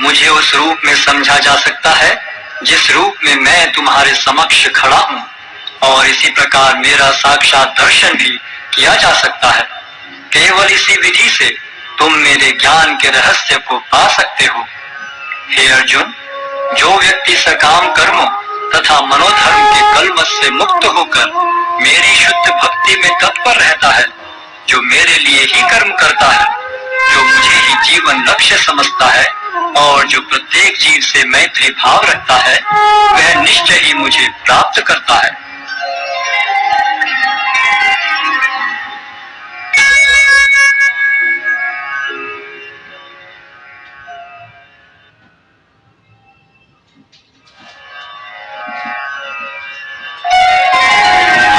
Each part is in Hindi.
मुझे उस रूप में समझा जा सकता है जिस रूप में मैं तुम्हारे समक्ष खड़ा हूँ, और इसी प्रकार मेरा साक्षात दर्शन भी किया जा सकता है। केवल इसी विधि से तुम मेरे ज्ञान के रहस्य को पा सकते हो। हे अर्जुन, जो व्यक्ति सकाम कर्मों तथा मनोधर्म के कलमश से मुक्त होकर मेरी शुद्ध भक्ति में तत्पर रहता है, जो मेरे लिए ही कर्म करता है, जो मुझे ही जीवन लक्ष्य समझता है और जो प्रत्येक जीव से मैत्री भाव रखता है, वह निश्चय ही मुझे प्राप्त करता है।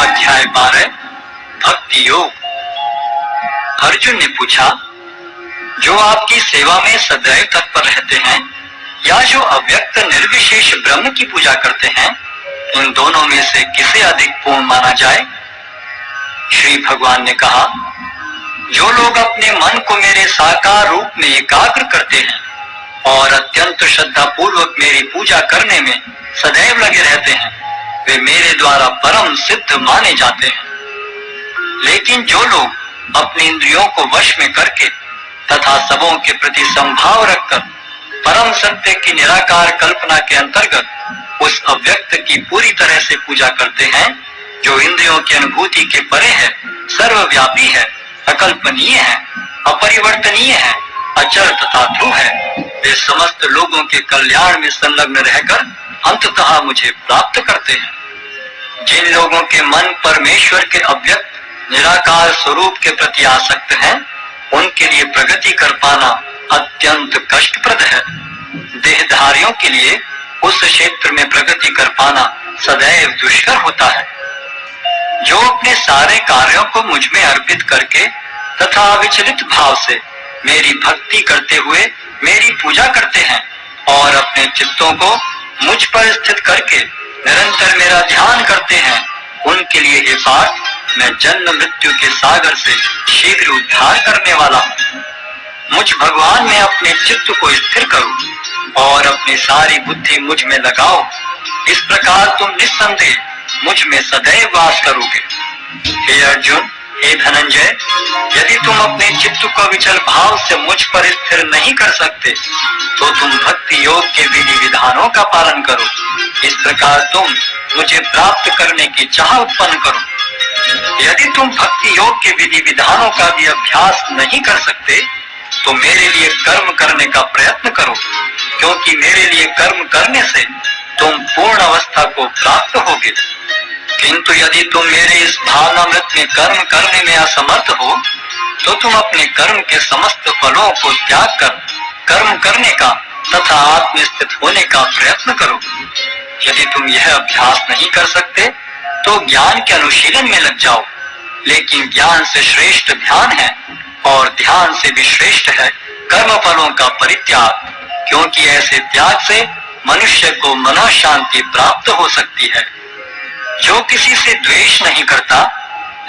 अध्याय 12 भक्ति योग। अर्जुन ने पूछा, जो आपकी सेवा में सदैव तत्पर रहते हैं या जो अव्यक्त निर्विशेष ब्रह्म की पूजा करते हैं, इन दोनों में से किसे अधिक पूर्ण माना जाए? श्री भगवान ने कहा, जो लोग अपने मन को मेरे साकार रूप में एकाग्र करते हैं और अत्यंत श्रद्धा पूर्वक मेरी पूजा करने में सदैव लगे रहते हैं, वे मेरे द्वारा परम सिद्ध माने जाते हैं। लेकिन जो लोग अपनी इंद्रियों को वश में करके तथा सबों के प्रति संभाव रखकर परम सत्य की निराकार कल्पना के अंतर्गत उस अव्यक्त की पूरी तरह से पूजा करते हैं, जो इंद्रियों की अनुभूति के परे है, सर्वव्यापी है, अकल्पनीय है, अपरिवर्तनीय है, अचल तथा ध्रुव है, वे समस्त लोगों के कल्याण में संलग्न रहकर अंततः मुझे प्राप्त करते हैं। जिन लोगों के मन परमेश्वर के अव्यक्त निराकार स्वरूप के प्रति आसक्त हैं, उनके लिए प्रगति कर पाना अत्यंत कष्टप्रद है। देहधारियों के लिए उस क्षेत्र में प्रगति कर पाना सदैव दुष्कर होता है। जो अपने सारे कार्यों को मुझ में अर्पित करके तथा अविचलित भाव से मेरी भक्ति करते हुए मेरी पूजा करते हैं और अपने चित्तों को मुझ पर स्थित करके निरंतर मेरा ध्यान करते हैं, उनके लिए हे पार्थ, मैं जन्म मृत्यु के सागर से शीघ्र उद्धार करने वाला हूँ। मुझ भगवान में अपने चित्त को स्थिर करो और अपनी सारी बुद्धि मुझ में लगाओ। इस प्रकार तुम निस्संदेह मुझ में सदैव वास करोगे। हे अर्जुन, हे धनंजय, यदि तुम अपने चित्त को विचल भाव से मुझ पर स्थिर नहीं कर सकते, तो तुम भक्ति योग के विधि विधानों का पालन करो। इस प्रकार तुम मुझे प्राप्त करने की चाह उत्पन्न करो। यदि तुम भक्ति योग के विधि विधानों का भी अभ्यास नहीं कर सकते, तो मेरे लिए कर्म करने का प्रयत्न करो, क्योंकि मेरे लिए कर्म करने से तुम पूर्ण अवस्था को प्राप्त होगे। किंतु यदि तुम मेरे इस भावनामृत में कर्म करने में असमर्थ हो, तो तुम अपने कर्म के समस्त फलों को त्याग कर कर्म करने का तथा आत्मस्थित होने का प्रयत्न करो। यदि तुम यह अभ्यास नहीं कर सकते, तो ज्ञान के अनुशीलन में लग जाओ। लेकिन ज्ञान से श्रेष्ठ ध्यान है और ध्यान से भी श्रेष्ठ है कर्म फलों का परित्याग, क्योंकि ऐसे त्याग से मनुष्य को मनोशांति प्राप्त हो सकती है। जो किसी से द्वेष नहीं करता,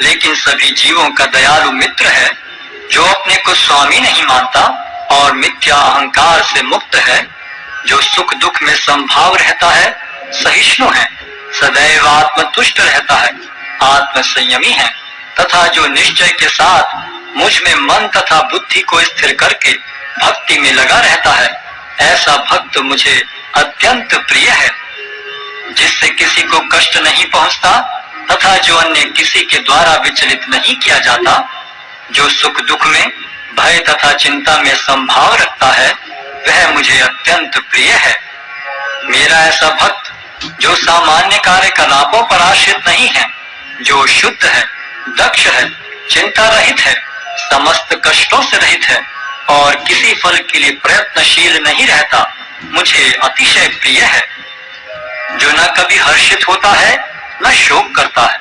लेकिन सभी जीवों का दयालु मित्र है, जो अपने को स्वामी नहीं मानता और मिथ्या अहंकार से मुक्त है, जो सुख दुख में संभाव रहता है, सहिष्णु है, सदैव आत्मतुष्ट रहता है, आत्म संयमी है, तथा जो निश्चय के साथ मुझ में मन तथा बुद्धि को स्थिर करके भक्ति में लगा रहता है, ऐसा भक्त मुझे अत्यंत प्रिय है। जिससे किसी को कष्ट नहीं पहुंचता तथा जो अन्य किसी के द्वारा विचलित नहीं किया जाता, जो सुख दुख में भय तथा चिंता में संभाव रखता है, वह मुझे अत्यंत प्रिय है। मेरा ऐसा भक्त जो सामान्य कार्यकलापों पर आश्रित नहीं है, जो शुद्ध है, दक्ष है, चिंता रहित है, समस्त कष्टों से रहित है और किसी फल के लिए प्रयत्नशील नहीं रहता, मुझे अतिशय प्रिय है। जो न कभी हर्षित होता है, न शोक करता है,